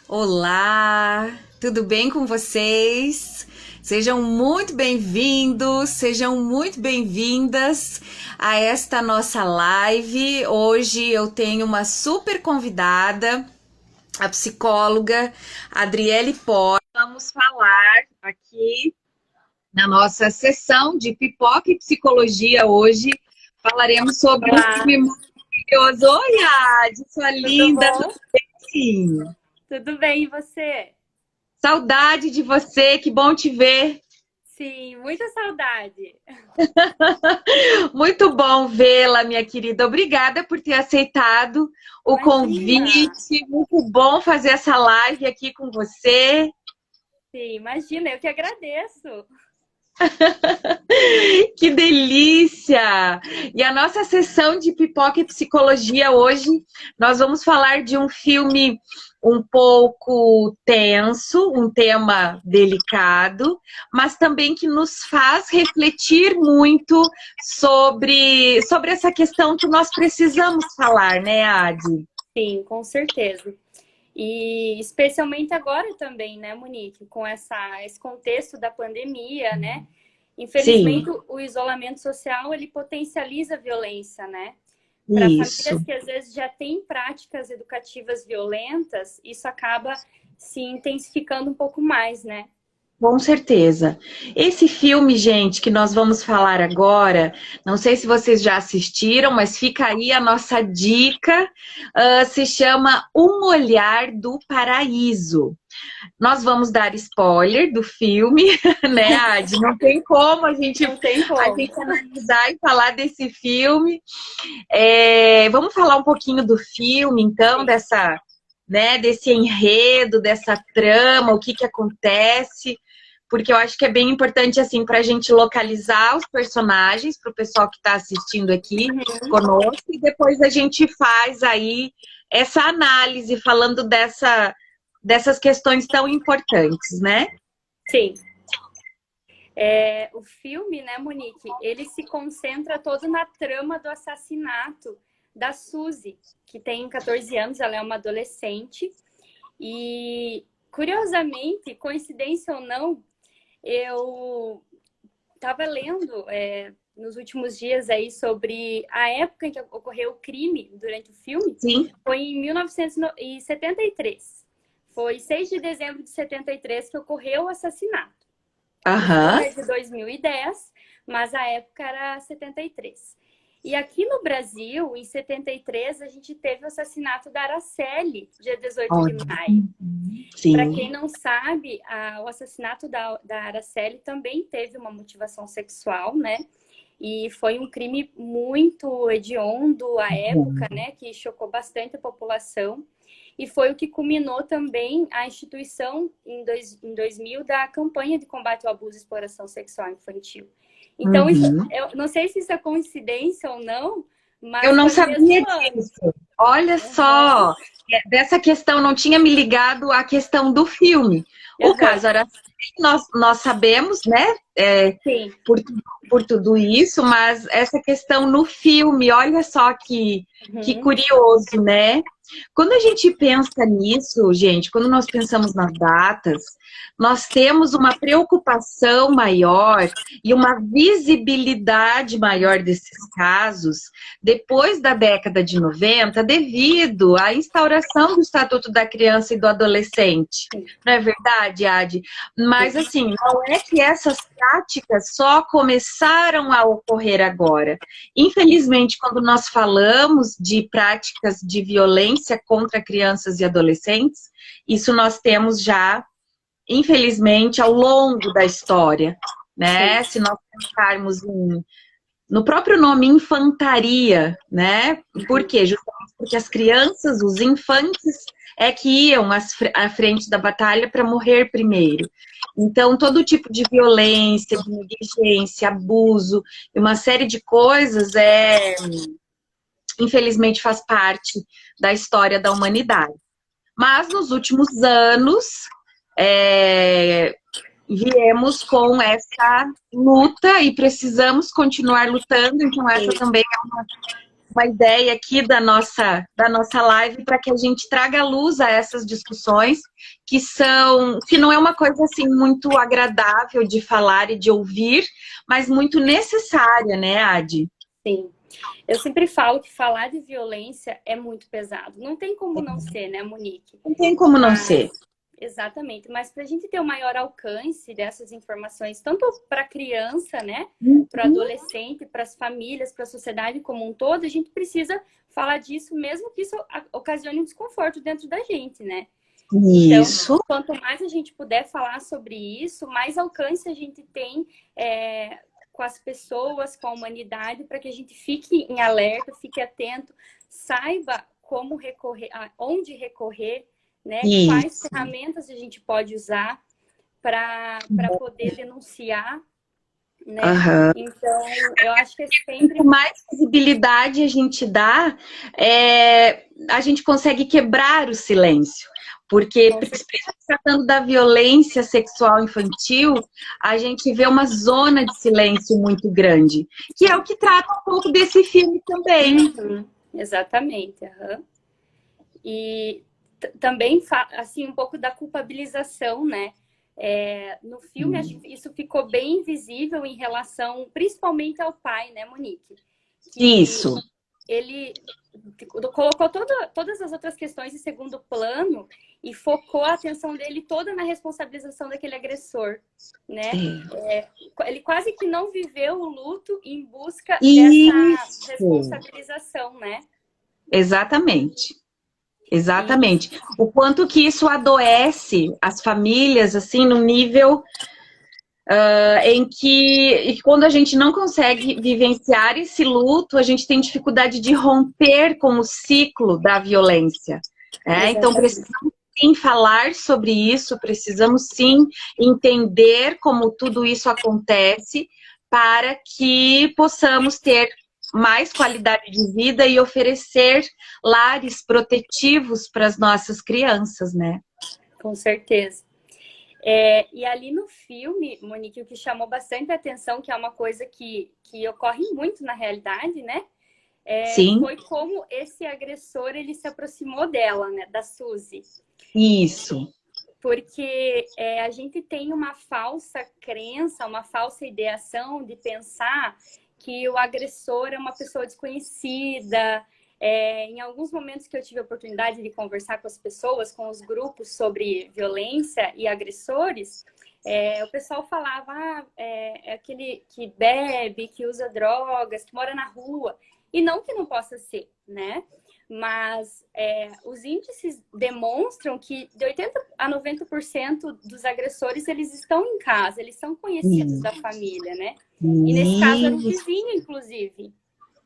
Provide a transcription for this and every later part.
Olá, tudo bem com vocês? Sejam muito bem-vindos, sejam muito bem-vindas a esta nossa live. Hoje eu tenho uma super convidada, a psicóloga Adriele Pó. Vamos falar aqui na nossa sessão de pipoca e psicologia hoje. Falaremos sobre um Olá, filme maravilhoso. Oi, Adi, sua tudo linda, tudo bom? bem? Tudo bem, e você? Saudade de você, que bom te ver. Sim, muita saudade. Muito bom vê-la, minha querida. Obrigada por ter aceitado o Imagina, convite. Muito bom fazer essa live aqui com você. sim, imagina, eu que agradeço. Que delícia! E a nossa sessão de pipoca e psicologia hoje, nós vamos falar de um filme um pouco tenso, um tema delicado, mas também que nos faz refletir muito sobre essa questão que nós precisamos falar, né, Adi? Sim, com certeza. E especialmente agora também, né, Monique, com esse contexto da pandemia, né? Sim, Infelizmente, o isolamento social, ele potencializa a violência, né? Para isso. famílias que às vezes já têm práticas educativas violentas, isso acaba se intensificando um pouco mais, né? Com certeza. Esse filme, gente, que nós vamos falar agora, não sei se vocês já assistiram, mas fica aí a nossa dica. Se chama Um Olhar do Paraíso. Nós vamos dar spoiler do filme, né, Adi? Não tem como Não tem a como. gente analisar e falar desse filme. Vamos falar um pouquinho do filme, então, Sim. desse enredo, dessa trama, o que que acontece, porque eu acho que é bem importante, assim, para a gente localizar os personagens, para o pessoal que está assistindo aqui Uhum. conosco, e depois a gente faz aí essa análise falando dessas questões tão importantes, né? Sim. O filme, né, Monique, ele se concentra todo na trama do assassinato da Suzy, que tem 14 anos, ela é uma adolescente. E, curiosamente, coincidência ou não, eu estava lendo nos últimos dias aí sobre a época em que ocorreu o crime durante o filme. Sim. Foi em 1973. Foi 6 de dezembro de 73 que ocorreu o assassinato. O filme Aham. é de 2010, mas a época era 73. E aqui no Brasil, em 73, a gente teve o assassinato da Araceli, dia 18 de Olha. maio. Para quem Sim. não sabe, o assassinato da Araceli também teve uma motivação sexual, né? E foi um crime muito hediondo à época, né? Que chocou bastante a população. E foi o que culminou também a instituição, em 2000, da campanha de combate ao abuso e exploração sexual infantil. Então, isso, Uhum. eu não sei se isso é coincidência ou não, Eu mas não foi no sabia mesmo ano. disso. Olha Uhum, só, dessa questão, não tinha me ligado à questão do filme. O uhum. caso era assim, nós sabemos, né, Sim. por, por tudo isso, mas essa questão no filme, olha só que Uhum. curioso, né? Quando a gente pensa nisso, gente, quando nós pensamos nas datas, nós temos uma preocupação maior e uma visibilidade maior desses casos depois da década de 90, devido à instauração do Estatuto da Criança e do Adolescente. Não é verdade, Adi? Mas, assim, não é que essas práticas só começaram a ocorrer agora. Infelizmente, quando nós falamos de práticas de violência contra crianças e adolescentes, isso nós temos já, infelizmente, ao longo da história, Sim. né? Se nós pensarmos no próprio nome infantaria, né? Por Uhum. quê? Justamente porque as crianças, os infantes, é que iam à frente da batalha para morrer primeiro. Então, todo tipo de violência, de negligência, abuso e uma série de coisas infelizmente, faz parte da história da humanidade. Mas nos últimos anos, é, viemos com essa luta e precisamos continuar lutando, então essa também uma ideia aqui da nossa live para que a gente traga luz a essas discussões que não é uma coisa assim muito agradável de falar e de ouvir, mas muito necessária, né, Adi? Sim. Eu sempre falo que falar de violência é muito pesado. Não tem como não ser, né, Monique? Não tem como não ser. Exatamente, mas para a gente ter o maior alcance dessas informações, tanto para a criança, né, para o adolescente, para as famílias, para a sociedade como um todo, a gente precisa falar disso, mesmo que isso ocasione um desconforto dentro da gente, né? Isso. Então, quanto mais a gente puder falar sobre isso, mais alcance a gente tem com as pessoas, com a humanidade, para que a gente fique em alerta, fique atento, saiba como recorrer, onde recorrer, né? Quais ferramentas a gente pode usar para poder denunciar, né? Então, eu acho que é sempre... Quanto mais visibilidade a gente dá, a gente consegue quebrar o silêncio. Porque, tratando da violência sexual infantil, a gente vê uma zona de silêncio muito grande. Que é o que trata um pouco desse filme também. Exatamente. E também, assim, um pouco da culpabilização, né? No filme, acho que isso ficou bem visível em relação, principalmente ao pai, né, Monique? Isso. Ele colocou todas as outras questões em segundo plano e focou a atenção dele toda na responsabilização daquele agressor, né? Ele quase que não viveu o luto em busca dessa responsabilização, né? Exatamente. Exatamente. O quanto que isso adoece as famílias, assim, no nível em que quando a gente não consegue vivenciar esse luto, a gente tem dificuldade de romper com o ciclo da violência. Então, precisamos sim falar sobre isso, precisamos sim entender como tudo isso acontece para que possamos ter mais qualidade de vida e oferecer lares protetivos para as nossas crianças, né? Com certeza. E ali no filme, Monique, o que chamou bastante atenção, que é uma coisa que ocorre muito na realidade, né? Foi como esse agressor, ele se aproximou dela, né? Da Suzy. Isso. Porque a gente tem uma falsa crença, uma falsa ideação de pensar que o agressor é uma pessoa desconhecida. Em alguns momentos que eu tive a oportunidade de conversar com as pessoas, com os grupos sobre violência e agressores, o pessoal falava, é aquele que bebe, que usa drogas, que mora na rua. E não que não possa ser, né? Mas os índices demonstram que de 80% a 90% dos agressores, eles estão em casa, eles são conhecidos da família, né? E nesse caso era um vizinho, inclusive.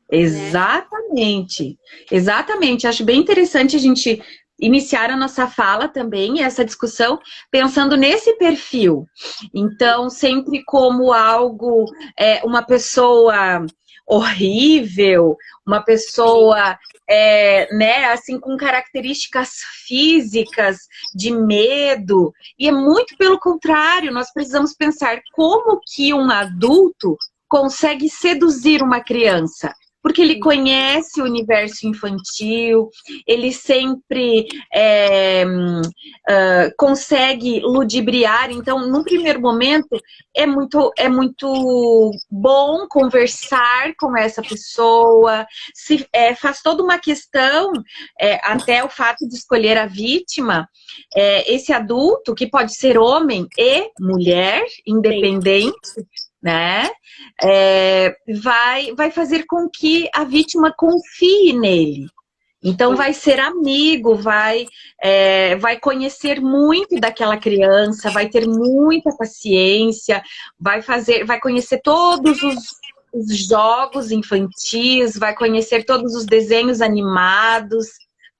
Exatamente. Né? Exatamente. Acho bem interessante a gente iniciar a nossa fala também, essa discussão, pensando nesse perfil. Então, sempre como algo, uma pessoa horrível, uma pessoa, né, assim, com características físicas de medo. E é muito pelo contrário, nós precisamos pensar como que um adulto consegue seduzir uma criança. Porque ele conhece o universo infantil, ele sempre consegue ludibriar. Então, num primeiro momento, é muito bom conversar com essa pessoa. Faz toda uma questão, até o fato de escolher a vítima, esse adulto, que pode ser homem e mulher, independente, né? Vai fazer com que a vítima confie nele. Então, vai ser amigo, vai conhecer muito daquela criança, vai ter muita paciência, vai conhecer todos os jogos infantis, vai conhecer todos os desenhos animados.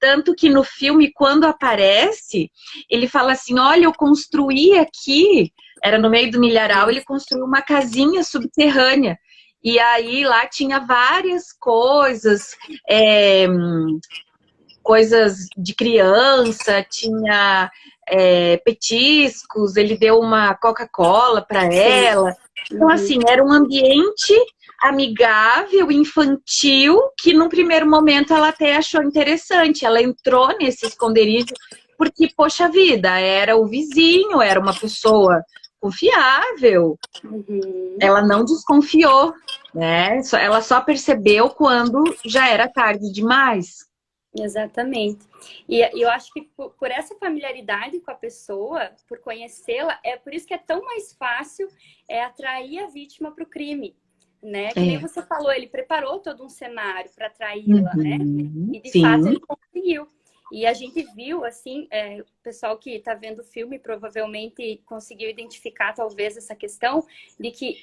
Tanto que no filme, quando aparece, ele fala assim, olha, eu construí aqui, era no meio do milharal, ele construiu uma casinha subterrânea. E aí lá tinha várias coisas, coisas de criança, tinha petiscos, ele deu uma Coca-Cola para ela. Então, assim, era um ambiente amigável, infantil, que num primeiro momento ela até achou interessante. Ela entrou nesse esconderijo porque, poxa vida, era o vizinho, era uma pessoa confiável. Ela não desconfiou, né? Ela só percebeu quando já era tarde demais. Exatamente. E eu acho que por essa familiaridade com a pessoa, por conhecê-la, é por isso que é tão mais fácil atrair a vítima para o crime, né? Que nem você falou, ele preparou todo um cenário para atraí-la, né? E de fato ele conseguiu. E a gente viu, assim, o pessoal que está vendo o filme provavelmente conseguiu identificar talvez essa questão de que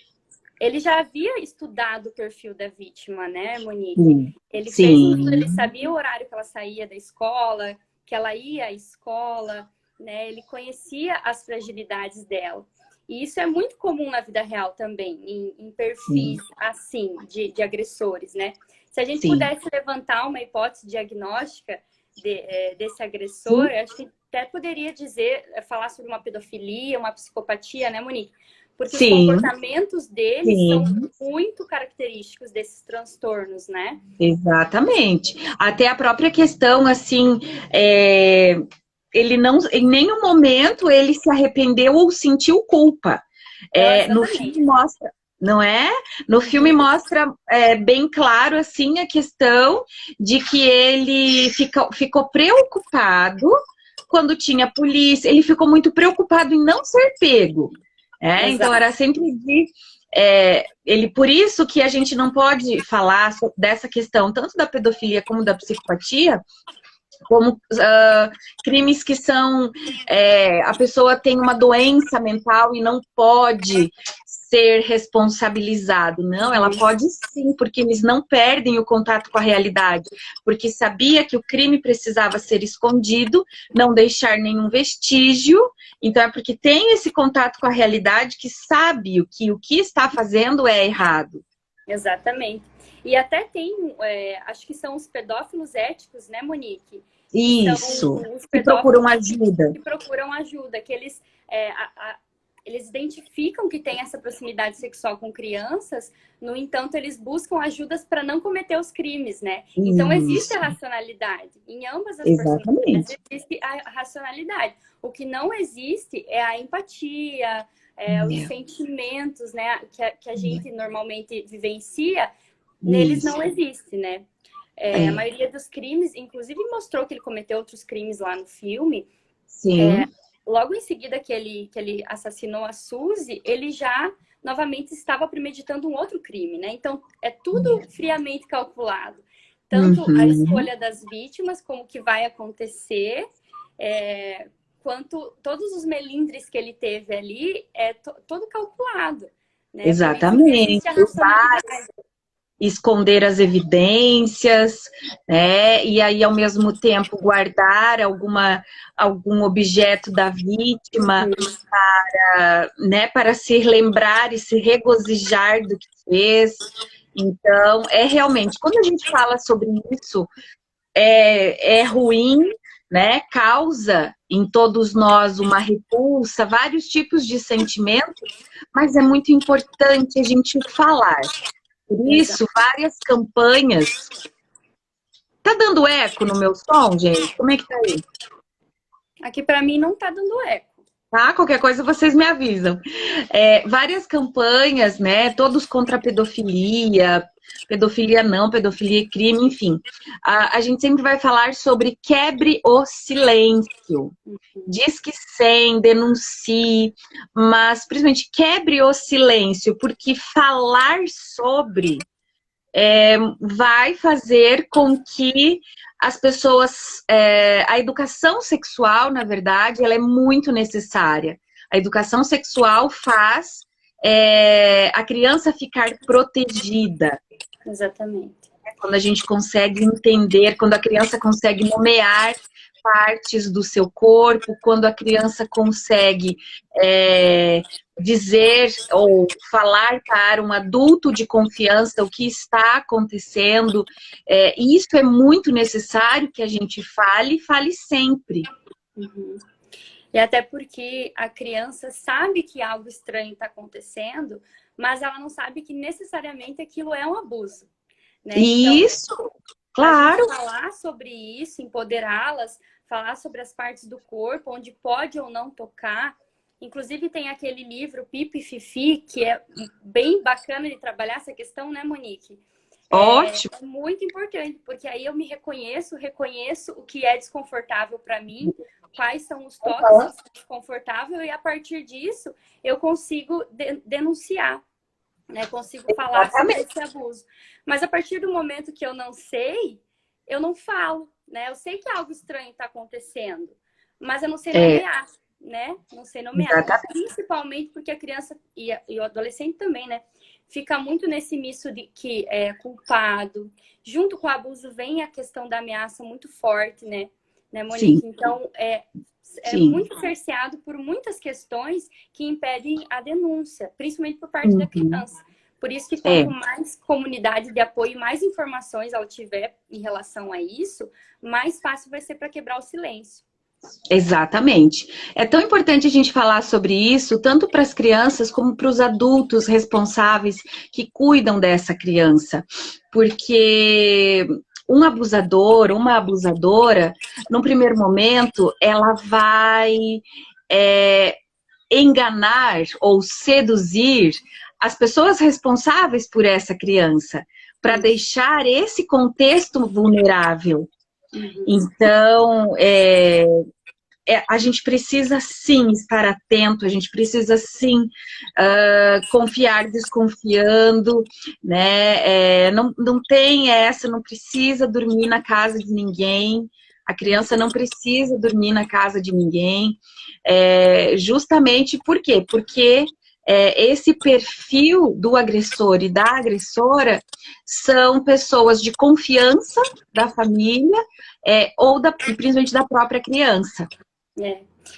ele já havia estudado o perfil da vítima, né, Monique? Ele fez tudo, ele sabia o horário que ela saía da escola, que ela ia à escola, né? Ele conhecia as fragilidades dela. E isso é muito comum na vida real também, em perfis assim, de agressores, né? Se a gente pudesse levantar uma hipótese diagnóstica desse agressor, acho que até poderia falar sobre uma pedofilia, uma psicopatia, né, Monique? Porque os comportamentos deles são muito característicos desses transtornos, né? Exatamente. Até a própria questão, assim, ele não, em nenhum momento ele se arrependeu ou sentiu culpa. No filme mostra, não é? No filme mostra bem claro, assim, a questão de que ele ficou preocupado quando tinha polícia. Ele ficou muito preocupado em não ser pego. Então era sempre por isso que a gente não pode falar dessa questão, tanto da pedofilia como da psicopatia, como crimes que são a pessoa tem uma doença mental e não pode ser responsabilizado. Não, ela pode sim, porque eles não perdem o contato com a realidade, porque sabia que o crime precisava ser escondido, não deixar nenhum vestígio. Então é porque tem esse contato com a realidade que sabe que o que está fazendo é errado. Exatamente. E até tem, acho que são os pedófilos éticos, né, Monique? Isso, que procuram ajuda. Que procuram ajuda, que eles identificam que tem essa proximidade sexual com crianças, no entanto, eles buscam ajudas para não cometer os crimes, né? Então, existe a racionalidade. Em ambas as personalidades existe a racionalidade. O que não existe é a empatia, os sentimentos, né, que a gente normalmente vivencia, neles não existe, né? A maioria dos crimes, inclusive mostrou que ele cometeu outros crimes lá no filme. Logo em seguida que ele assassinou a Suzy, ele já novamente estava premeditando um outro crime, né? Então, é tudo friamente calculado. Tanto a escolha das vítimas, como o que vai acontecer, quanto todos os melindres que ele teve ali, todo calculado. Né? Exatamente. Esconder as evidências, né? E aí, ao mesmo tempo, guardar algum objeto da vítima para se lembrar e se regozijar do que fez. Então, realmente, quando a gente fala sobre isso, é ruim, né? Causa em todos nós uma repulsa, vários tipos de sentimentos, mas é muito importante a gente falar. Por isso, várias campanhas... Tá dando eco no meu som, gente? Como é que tá aí? Aqui para mim não tá dando eco. Tá? Qualquer coisa vocês me avisam. Várias campanhas, né? Todos contra a pedofilia. Pedofilia não, pedofilia e crime, enfim. A gente sempre vai falar sobre quebre o silêncio. Diz que sim, denuncie, mas principalmente quebre o silêncio, porque falar sobre vai fazer com que as pessoas... a educação sexual, na verdade, ela é muito necessária. A educação sexual faz a criança ficar protegida. Exatamente. Quando a gente consegue entender, quando a criança consegue nomear partes do seu corpo, quando a criança consegue dizer ou falar para um adulto de confiança o que está acontecendo. Isso é muito necessário que a gente fale sempre. Uhum. E até porque a criança sabe que algo estranho está acontecendo, mas ela não sabe que necessariamente aquilo é um abuso, né? Isso, então, claro. A gente falar sobre isso, empoderá-las, falar sobre as partes do corpo, onde pode ou não tocar. Inclusive tem aquele livro Pipi e Fifi, que é bem bacana de trabalhar essa questão, né, Monique? Ótimo. É muito importante, porque aí eu me reconheço o que é desconfortável para mim, quais são os toques que são desconfortáveis, e a partir disso eu consigo denunciar, né? Consigo falar sobre esse abuso. Mas a partir do momento que eu não sei, eu não falo, né? Eu sei que algo estranho está acontecendo, mas eu não sei nomear, né? Não sei nomear. Exatamente. Principalmente porque a criança e o adolescente também, né? Fica muito nesse misto de que é culpado. Junto com o abuso vem a questão da ameaça muito forte, né, Monique? Sim. Então, é muito cerceado por muitas questões que impedem a denúncia, principalmente por parte da criança. Por isso que quanto mais comunidade de apoio, mais informações ela tiver em relação a isso, mais fácil vai ser para quebrar o silêncio. Exatamente. É tão importante a gente falar sobre isso, tanto para as crianças como para os adultos responsáveis que cuidam dessa criança. Porque um abusador, uma abusadora, no primeiro momento, ela vai enganar ou seduzir as pessoas responsáveis por essa criança, para deixar esse contexto vulnerável. Então, a gente precisa sim estar atento, a gente precisa sim confiar desconfiando, né? Não tem essa, não precisa dormir na casa de ninguém, a criança não precisa dormir na casa de ninguém, justamente por quê? Porque esse perfil do agressor e da agressora são pessoas de confiança da família ou principalmente da própria criança.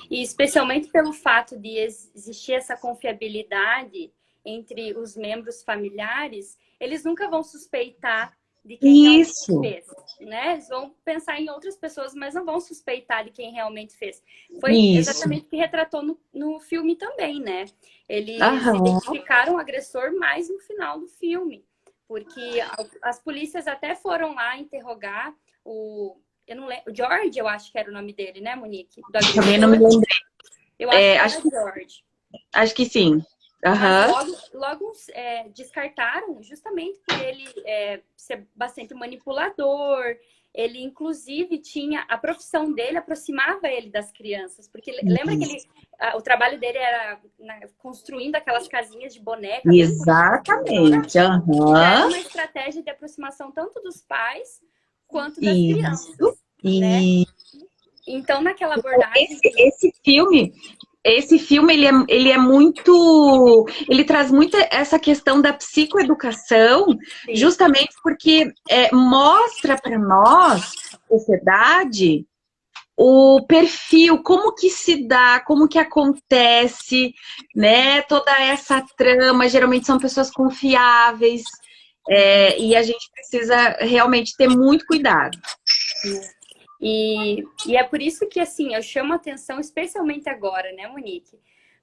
E especialmente pelo fato de existir essa confiabilidade entre os membros familiares, eles nunca vão suspeitar de quem realmente fez, né? Eles vão pensar em outras pessoas, mas não vão suspeitar de quem realmente fez. Foi exatamente o que retratou no filme também, né? Eles identificaram o agressor mais no final do filme, porque as polícias até foram lá interrogar eu não lembro, George, eu acho que era o nome dele, né, Monique? Também não me lembrei. Eu acho que era George. Acho que sim. Mas logo descartaram, justamente por ele ser bastante manipulador. Ele, inclusive, tinha... A profissão dele aproximava ele das crianças. Porque lembra que o trabalho dele era construindo aquelas casinhas de boneca. Exatamente. Era uma estratégia de aproximação tanto dos pais quanto das crianças. Né? Então, naquela abordagem... Esse filme, ele é muito... Ele traz muito essa questão da psicoeducação, justamente porque mostra para nós, sociedade, o perfil, como que se dá, como que acontece, né? Toda essa trama, geralmente são pessoas confiáveis, e a gente precisa realmente ter muito cuidado. E é por isso que, assim, eu chamo a atenção, especialmente agora, né, Monique?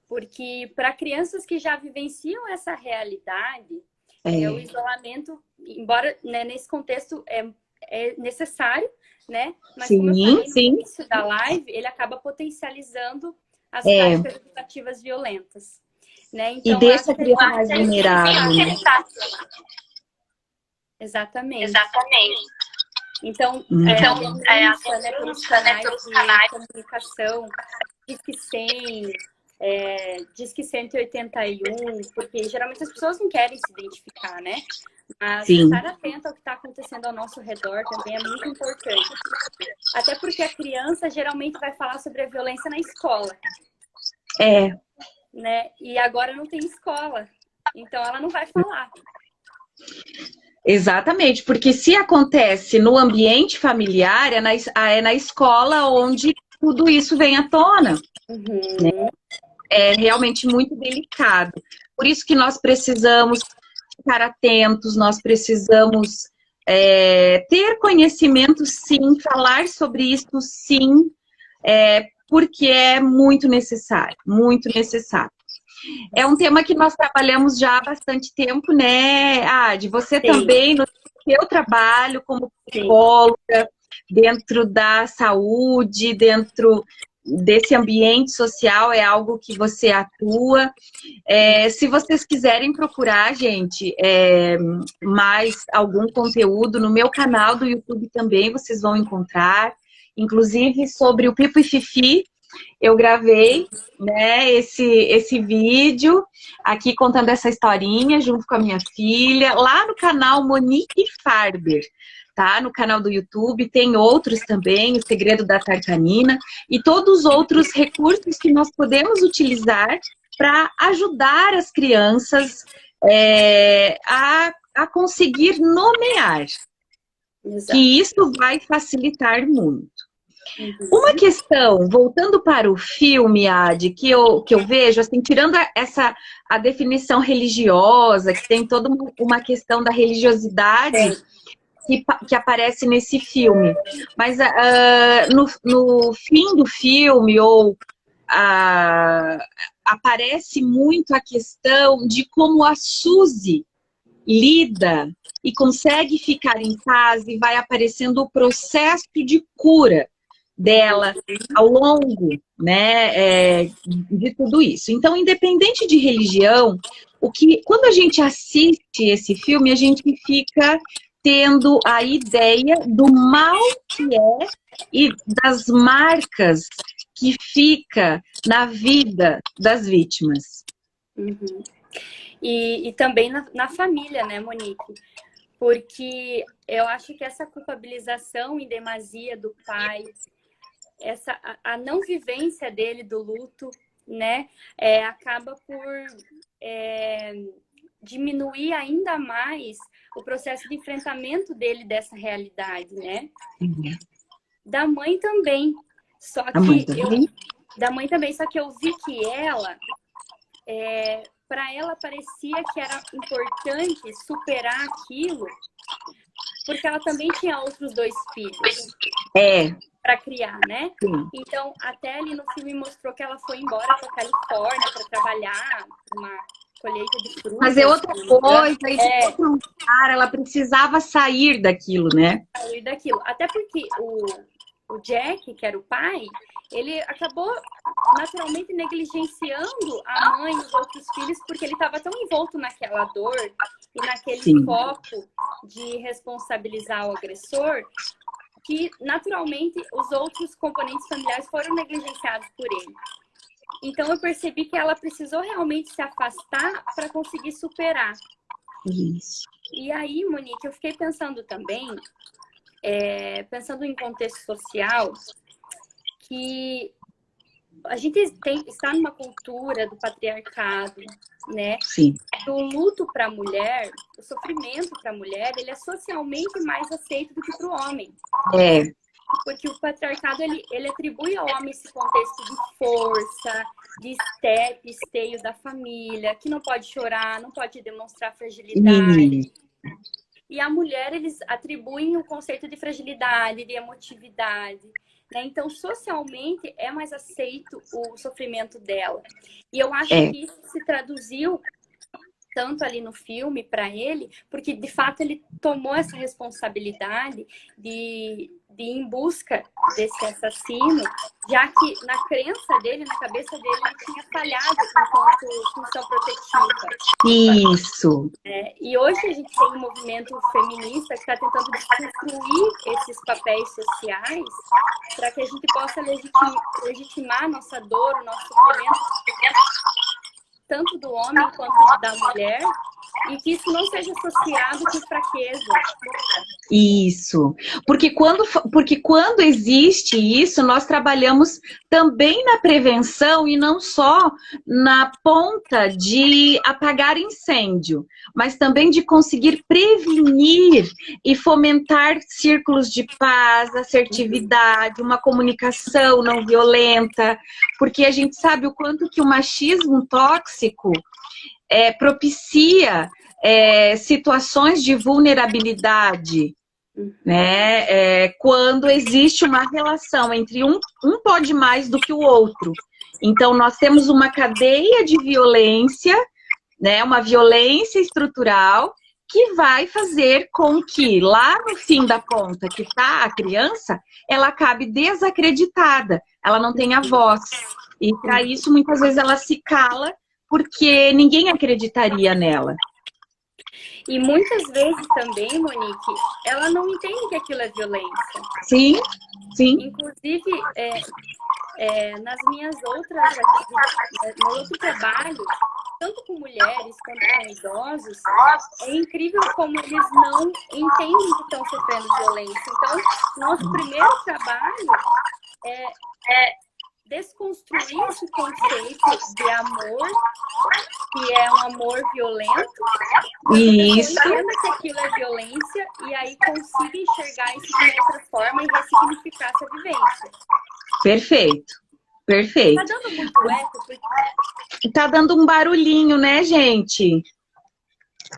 Porque para crianças que já vivenciam essa realidade, o isolamento, embora nesse contexto é necessário, né? Mas como eu falei no início da live, ele acaba potencializando as práticas educativas violentas. Né? Então, e deixa a criança mais vulnerável. Né? Exatamente. Então, a denúncia, né, pelos canais de comunicação, Disque 100, Disque 181, porque geralmente as pessoas não querem se identificar, né? Mas estar atento ao que está acontecendo ao nosso redor também é muito importante. Até porque a criança geralmente vai falar sobre a violência na escola. Né? E agora não tem escola, então ela não vai falar. Exatamente, porque se acontece no ambiente familiar, é na escola onde tudo isso vem à tona. Uhum. É realmente muito delicado. Por isso que nós precisamos ficar atentos, nós precisamos ter conhecimento, sim, falar sobre isso, sim, porque é muito necessário, muito necessário. É um tema que nós trabalhamos já há bastante tempo, né, Adi? Você Sim. também, no seu trabalho como psicóloga, dentro da saúde, dentro desse ambiente social, é algo que você atua. Se vocês quiserem procurar, gente, mais algum conteúdo no meu canal do YouTube também, vocês vão encontrar. Inclusive, sobre o Pipo e Fifi, eu gravei, né, esse vídeo aqui contando essa historinha junto com a minha filha, lá no canal Monique Farber, tá? No canal do YouTube, tem outros também, O Segredo da Tartanina, e todos os outros recursos que nós podemos utilizar para ajudar as crianças a conseguir nomear. Exato. Que isso vai facilitar muito. Uhum. Uma questão, voltando para o filme, Adi, que eu vejo, assim, tirando a definição religiosa, que tem toda uma questão da religiosidade que aparece nesse filme, mas no fim do filme, aparece muito a questão de como a Suzy lida e consegue ficar em paz e vai aparecendo o processo de cura dela ao longo, né, de tudo isso. Então, independente de religião, quando a gente assiste esse filme, a gente fica tendo a ideia do mal que é e das marcas que fica na vida das vítimas. Uhum. E também na família, né, Monique? Porque eu acho que essa culpabilização em demasia do pai, a não vivência dele do luto, né, acaba por diminuir ainda mais o processo de enfrentamento dele dessa realidade, né? Uhum. Da mãe também. Da mãe também, só que eu vi que para ela parecia que era importante superar aquilo, porque ela também tinha outros 2 filhos para criar, né? Sim. Então, até ali no filme mostrou que ela foi embora para Califórnia para trabalhar uma colheita de frutas. Mas é outra coisa, ela precisava sair daquilo, né? Sair daquilo. Até porque o Jack, que era o pai, ele acabou naturalmente negligenciando a mãe e os outros filhos, porque ele estava tão envolto naquela dor e naquele foco de responsabilizar o agressor, que naturalmente os outros componentes familiares foram negligenciados por ele. Então eu percebi que ela precisou realmente se afastar para conseguir superar. Isso. E aí, Monique, eu fiquei pensando também, pensando em contexto social, que a gente está numa cultura do patriarcado, né? Sim. O luto para a mulher, o sofrimento para a mulher, ele é socialmente mais aceito do que para o homem. Porque o patriarcado, ele atribui ao homem esse contexto de força, de esteio da família, que não pode chorar, não pode demonstrar fragilidade. E a mulher, eles atribuem o conceito de fragilidade, de emotividade, né? Então, socialmente, é mais aceito o sofrimento dela. E eu acho que isso se traduziu tanto ali no filme para ele, porque, de fato, ele tomou essa responsabilidade de ir em busca desse assassino, já que na crença dele, na cabeça dele, ele tinha falhado enquanto função protetiva. Isso. E hoje a gente tem um movimento feminista que está tentando desconstruir esses papéis sociais para que a gente possa legitimar a nossa dor, o nosso sofrimento, tanto do homem quanto da mulher, e que isso não seja associado com fraqueza. Isso, porque quando existe isso, nós trabalhamos também na prevenção e não só na ponta de apagar incêndio, mas também de conseguir prevenir e fomentar círculos de paz, assertividade, uma comunicação não violenta, porque a gente sabe o quanto que o machismo tóxico propicia situações de vulnerabilidade, né? Quando existe uma relação entre um pode mais do que o outro. Então, nós temos uma cadeia de violência, né? Uma violência estrutural que vai fazer com que lá no fim da ponta que está a criança, ela acabe desacreditada, ela não tenha voz. E para isso, muitas vezes, ela se cala porque ninguém acreditaria nela. E muitas vezes também, Monique, ela não entende que aquilo é violência. Sim, sim. Inclusive, nas minhas outras atividades, no outro trabalho, tanto com mulheres quanto com idosos, é incrível como eles não entendem que estão sofrendo violência. Então, nosso primeiro trabalho é desconstruir esse conceito de amor, que é um amor violento, Isso. entenda que aquilo é violência e aí consiga enxergar isso de outra forma e ressignificar essa vivência. Perfeito, perfeito. Tá dando muito eco? Porque... Tá dando um barulhinho, né, gente?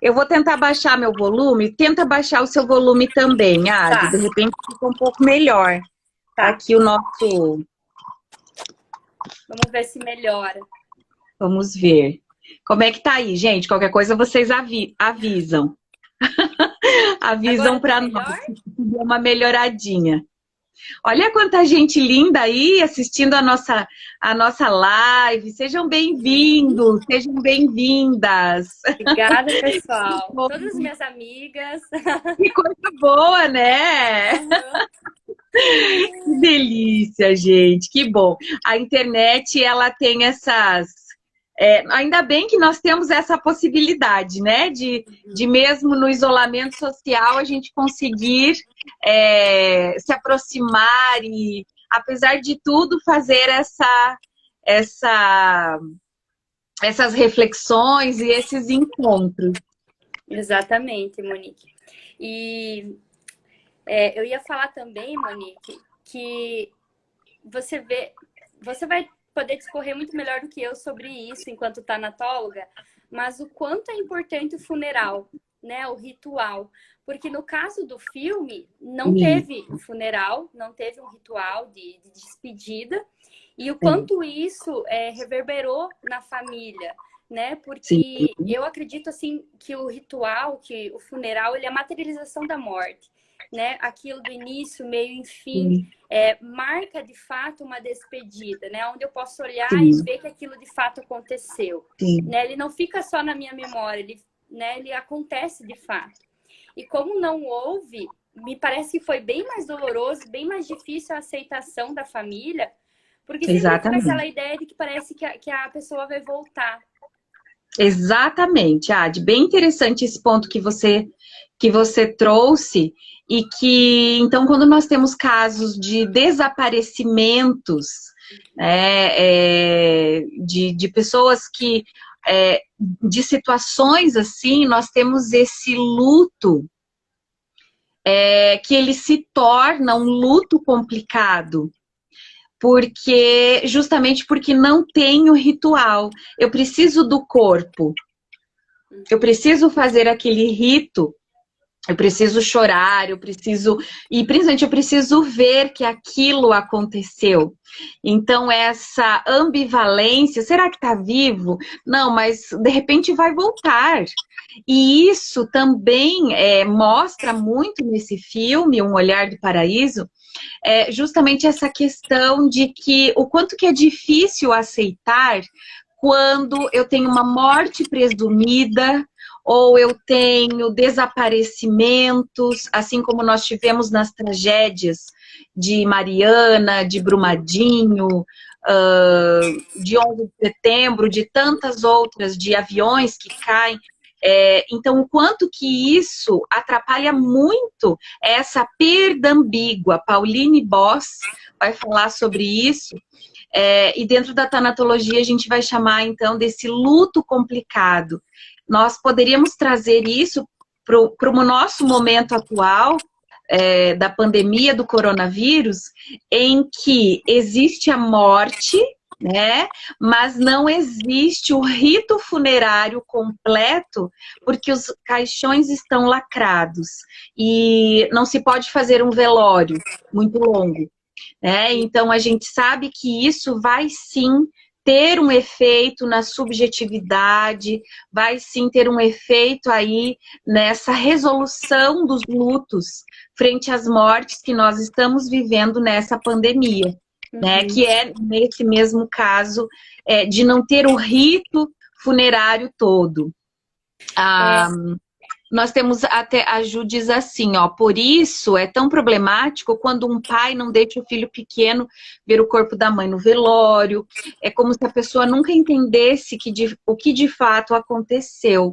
Eu vou tentar baixar meu volume. Tenta baixar o seu volume também, Adi. Tá. De repente fica um pouco melhor. Tá aqui o nosso... Vamos ver se melhora. Vamos ver. Como é que tá aí, gente? Qualquer coisa vocês avisam. Avisam para nós. Deu uma melhoradinha. Olha quanta gente linda aí assistindo a nossa live. Sejam bem-vindos, sejam bem-vindas. Obrigada, pessoal. Todas as minhas amigas. Que coisa boa, né? Que delícia, gente. Que bom. A internet, ela tem essas... ainda bem que nós temos essa possibilidade, né? De mesmo no isolamento social, a gente conseguir se aproximar e, apesar de tudo, fazer essas reflexões e esses encontros. Exatamente, Monique. E eu ia falar também, Monique, que você vai poder discorrer muito melhor do que eu sobre isso enquanto tanatóloga, mas o quanto é importante o funeral, né, o ritual. Porque no caso do filme, não teve funeral, não teve um ritual de despedida, e o quanto isso reverberou na família, né? Porque eu acredito, assim, que o ritual, que o funeral, ele é a materialização da morte, né? Aquilo do início, meio e fim, marca de fato uma despedida, né? Onde eu posso olhar e ver que aquilo de fato aconteceu, né? Ele não fica só na minha memória, ele acontece de fato. E como não houve, me parece que foi bem mais doloroso, bem mais difícil a aceitação da família, porque sempre fica aquela ideia de que parece que a pessoa vai voltar. Exatamente, Adi. Bem interessante esse ponto que você trouxe. E que, então, quando nós temos casos de desaparecimentos, de pessoas que... de situações assim, nós temos esse luto, que ele se torna um luto complicado, justamente porque não tem o ritual. Eu preciso do corpo, eu preciso fazer aquele rito, eu preciso chorar, e principalmente eu preciso ver que aquilo aconteceu. Então essa ambivalência, será que está vivo? Não, mas de repente vai voltar. E isso também mostra muito nesse filme, Um Olhar do Paraíso, justamente essa questão de que o quanto que é difícil aceitar quando eu tenho uma morte presumida, ou eu tenho desaparecimentos, assim como nós tivemos nas tragédias de Mariana, de Brumadinho, de 11 de setembro, de tantas outras, de aviões que caem. Então, o quanto que isso atrapalha muito essa perda ambígua. Pauline Boss vai falar sobre isso. E dentro da tanatologia a gente vai chamar, então, desse luto complicado. Nós poderíamos trazer isso para o nosso momento atual, da pandemia do coronavírus, em que existe a morte, né? Mas não existe o rito funerário completo, porque os caixões estão lacrados e não se pode fazer um velório muito longo, né? Então a gente sabe que isso vai sim ter um efeito na subjetividade, vai sim ter um efeito aí nessa resolução dos lutos frente às mortes que nós estamos vivendo nessa pandemia, né? Que é, nesse mesmo caso, de não ter o rito funerário todo. Nós temos até, a Ju diz assim, ó, por isso é tão problemático quando um pai não deixa o filho pequeno ver o corpo da mãe no velório. É como se a pessoa nunca entendesse o que de fato aconteceu.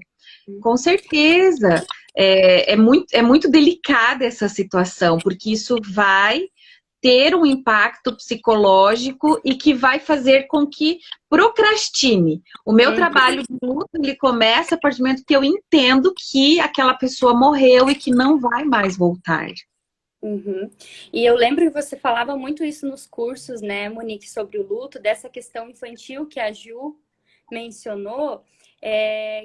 Com certeza, é muito delicada essa situação, porque isso vai ter um impacto psicológico e que vai fazer com que procrastine. O meu trabalho de luto, ele começa a partir do momento que eu entendo que aquela pessoa morreu e que não vai mais voltar. E eu lembro que você falava muito isso nos cursos, né, Monique, sobre o luto, dessa questão infantil que a Ju mencionou,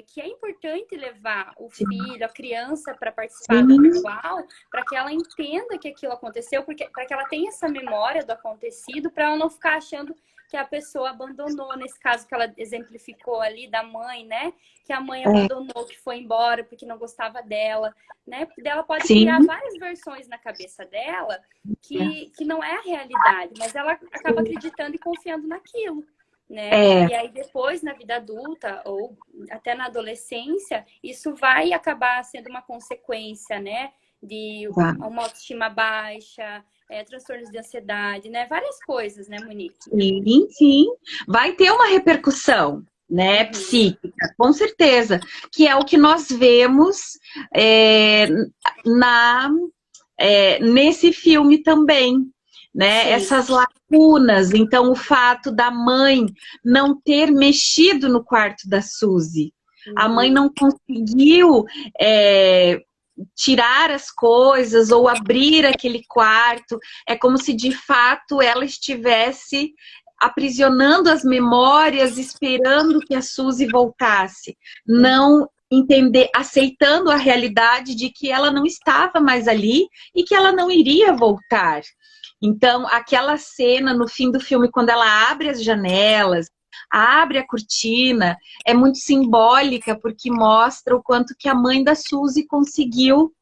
que é importante levar o filho, a criança, para participar do ritual, para que ela entenda que aquilo aconteceu, para que ela tenha essa memória do acontecido, para ela não ficar achando que a pessoa abandonou, nesse caso que ela exemplificou ali da mãe, né? Que a mãe abandonou, que foi embora porque não gostava dela, né? Porque ela pode criar várias versões na cabeça dela que não é a realidade, mas ela acaba acreditando e confiando naquilo. Né? E aí depois, na vida adulta ou até na adolescência, isso vai acabar sendo uma consequência, né? De uma autoestima baixa, transtornos de ansiedade, né? Várias coisas, né, Monique? Sim, sim. Vai ter uma repercussão, né, psíquica, com certeza. Que é o que nós vemos nesse filme também. Né? Essas lacunas, então o fato da mãe não ter mexido no quarto da Suzy, a mãe não conseguiu tirar as coisas ou abrir aquele quarto, é como se de fato ela estivesse aprisionando as memórias, esperando que a Suzy voltasse, não aceitando a realidade de que ela não estava mais ali e que ela não iria voltar. Então, aquela cena no fim do filme, quando ela abre as janelas, abre a cortina, é muito simbólica, porque mostra o quanto que a mãe da Suzy conseguiu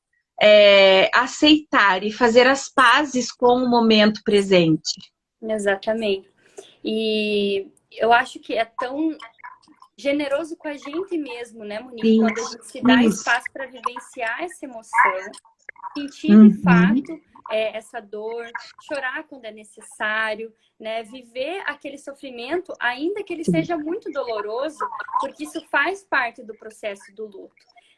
aceitar e fazer as pazes com o momento presente. Exatamente. E eu acho que é tão generoso com a gente mesmo, né, Monique? Quando a gente se dá espaço para vivenciar essa emoção, sentir de fato essa dor, chorar quando é necessário, né? Viver aquele sofrimento, ainda que ele seja muito doloroso, porque isso faz parte do processo do luto,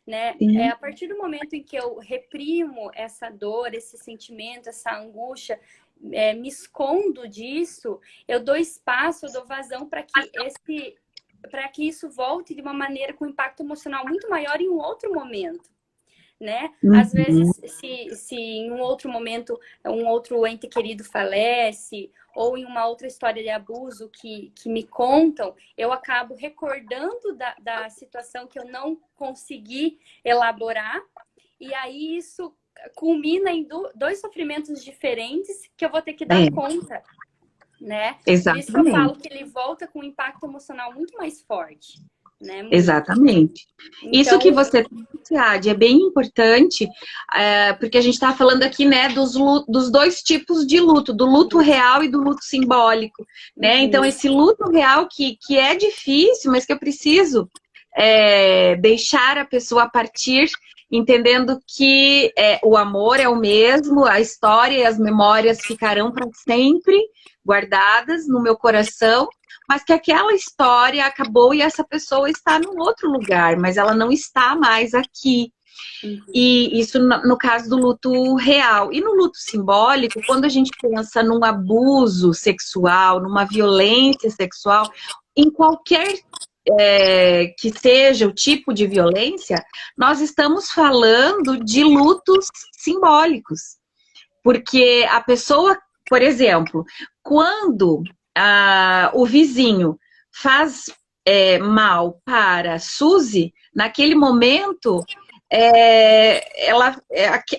né? A partir do momento em que eu reprimo essa dor, esse sentimento, essa angústia, me escondo disso, eu dou espaço, eu dou vazão para que isso volte de uma maneira com impacto emocional muito maior em um outro momento. Né? Às vezes, se em um outro momento um outro ente querido falece, ou em uma outra história de abuso que me contam, eu acabo recordando da situação que eu não consegui elaborar, e aí isso culmina em dois sofrimentos diferentes que eu vou ter que dar conta, né? Exatamente. Por isso que eu falo que ele volta com um impacto emocional muito mais forte. Né? Exatamente. Então, isso que você disse, Adi, é bem importante, porque a gente está falando aqui, né, dos dois tipos de luto, do luto real e do luto simbólico, né? Então, esse luto real que é difícil, mas que eu preciso deixar a pessoa partir, entendendo que o amor é o mesmo, a história e as memórias ficarão para sempre guardadas no meu coração, mas que aquela história acabou e essa pessoa está num outro lugar, mas ela não está mais aqui. E isso no caso do luto real. E no luto simbólico, quando a gente pensa num abuso sexual, numa violência sexual, em qualquer que seja o tipo de violência, nós estamos falando de lutos simbólicos. Porque a pessoa, por exemplo, quando o vizinho faz mal para Suzy, naquele momento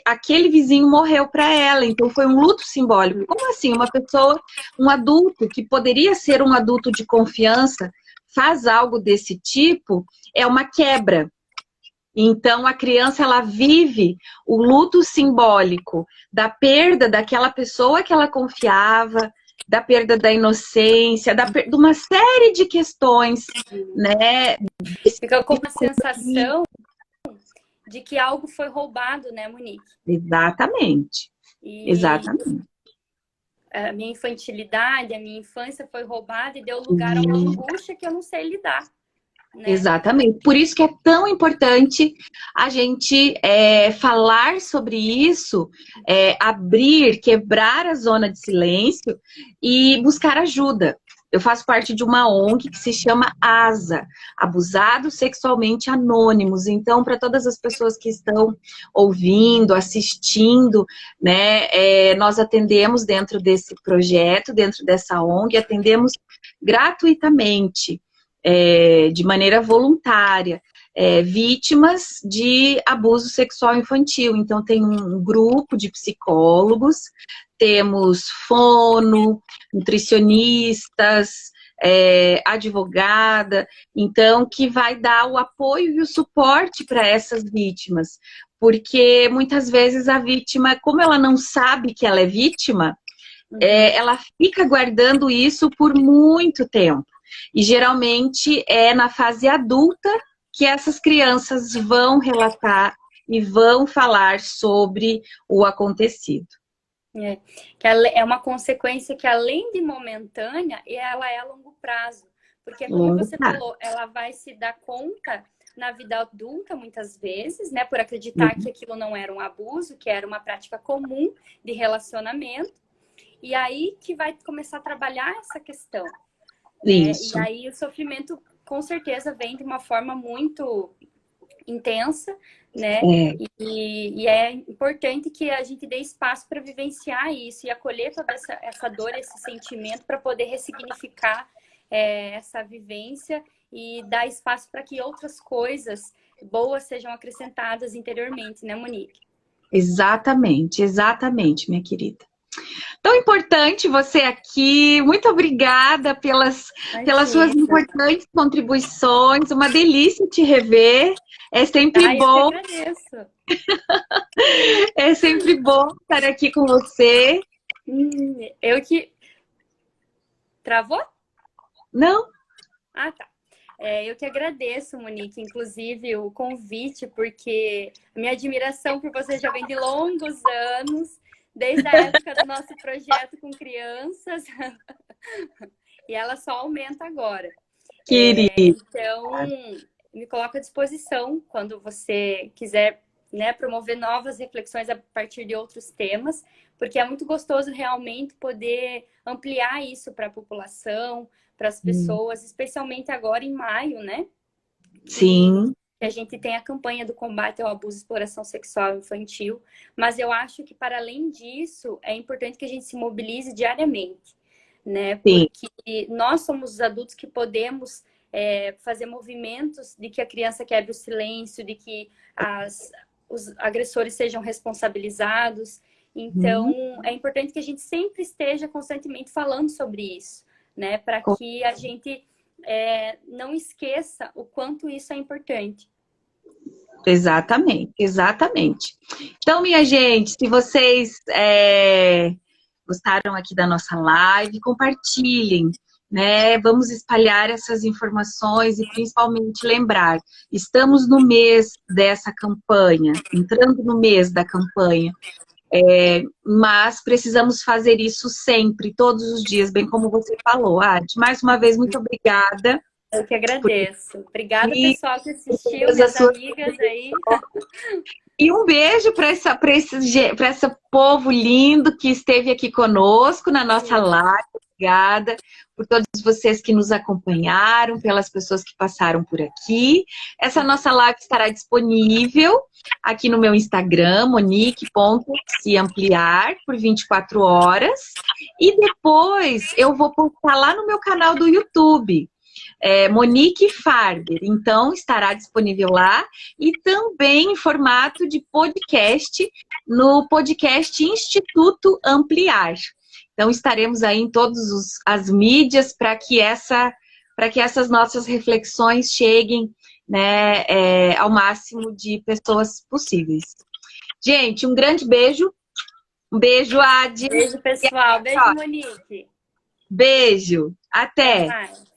aquele vizinho morreu para ela, então foi um luto simbólico. Como assim? Uma pessoa, um adulto que poderia ser um adulto de confiança, faz algo desse tipo, é uma quebra. Então a criança ela vive o luto simbólico da perda daquela pessoa que ela confiava, da perda da inocência, de uma série de questões, né? Fica com uma sensação de que algo foi roubado, né, Monique? Exatamente. Exatamente. A minha infantilidade, a minha infância foi roubada e deu lugar a uma angústia que eu não sei lidar. Né? Exatamente. Por isso que é tão importante a gente falar sobre isso, abrir, quebrar a zona de silêncio e buscar ajuda. Eu faço parte de uma ONG que se chama ASA, Abusados Sexualmente Anônimos. Então, para todas as pessoas que estão ouvindo, assistindo, né, nós atendemos dentro desse projeto, dentro dessa ONG, atendemos gratuitamente, de maneira voluntária, vítimas de abuso sexual infantil. Então, tem um grupo de psicólogos, temos fono, nutricionistas, advogada, então, que vai dar o apoio e o suporte para essas vítimas. Porque muitas vezes a vítima, como ela não sabe que ela é vítima, ela fica guardando isso por muito tempo. E geralmente é na fase adulta que essas crianças vão relatar e vão falar sobre o acontecido. Que é uma consequência que, além de momentânea, ela é a longo prazo. Porque, como você falou, ela vai se dar conta na vida adulta, muitas vezes, né? Por acreditar que aquilo não era um abuso, que era uma prática comum de relacionamento. E aí que vai começar a trabalhar essa questão. Isso. E aí o sofrimento, com certeza, vem de uma forma muito intensa, né? E é importante que a gente dê espaço para vivenciar isso e acolher toda essa dor, esse sentimento, para poder ressignificar essa vivência e dar espaço para que outras coisas boas sejam acrescentadas interiormente, né, Monique? Exatamente, exatamente, minha querida. Tão importante você aqui. Muito obrigada pelas suas importantes contribuições. Uma delícia te rever. É sempre bom. Eu que agradeço. É sempre bom estar aqui com você. Eu que... Travou? Não. Ah, tá. Eu que agradeço, Monique, inclusive o convite, porque a minha admiração por você já vem de longos anos. Desde a época do nosso projeto com crianças. E ela só aumenta agora. Querida. Então, me coloco à disposição quando você quiser, né, promover novas reflexões a partir de outros temas, porque é muito gostoso realmente poder ampliar isso para a população, para as pessoas, especialmente agora em maio, né? Sim. A gente tem a campanha do combate ao abuso e exploração sexual infantil, mas eu acho que, para além disso, é importante que a gente se mobilize diariamente, né? Sim. Porque nós somos os adultos que podemos fazer movimentos de que a criança quebre o silêncio, de que os agressores sejam responsabilizados. Então, é importante que a gente sempre esteja constantemente falando sobre isso, né? Para que a gente... não esqueça o quanto isso é importante. Exatamente, exatamente. Então, minha gente, se vocês gostaram aqui da nossa live, compartilhem, né? Vamos espalhar essas informações e principalmente lembrar, estamos no mês dessa campanha, entrando no mês da campanha Mas precisamos fazer isso sempre, todos os dias, bem como você falou. Adi, mais uma vez, muito obrigada. Eu que agradeço. Obrigada, E pessoal, que assistiu, todas as minhas suas... amigas aí. E um beijo para esse povo lindo que esteve aqui conosco na nossa live. Obrigada por todos vocês que nos acompanharam, pelas pessoas que passaram por aqui. Essa nossa live estará disponível aqui no meu Instagram, monique.seampliar, por 24 horas. E depois eu vou postar lá no meu canal do YouTube. Monique Farber, então estará disponível lá e também em formato de podcast no podcast Instituto Ampliar. Então estaremos aí em todas as mídias para que essas nossas reflexões cheguem, né, ao máximo de pessoas possíveis. Gente, um grande beijo. Um beijo, Adi. Beijo, pessoal. Beijo, Monique. Beijo. Até. Até mais.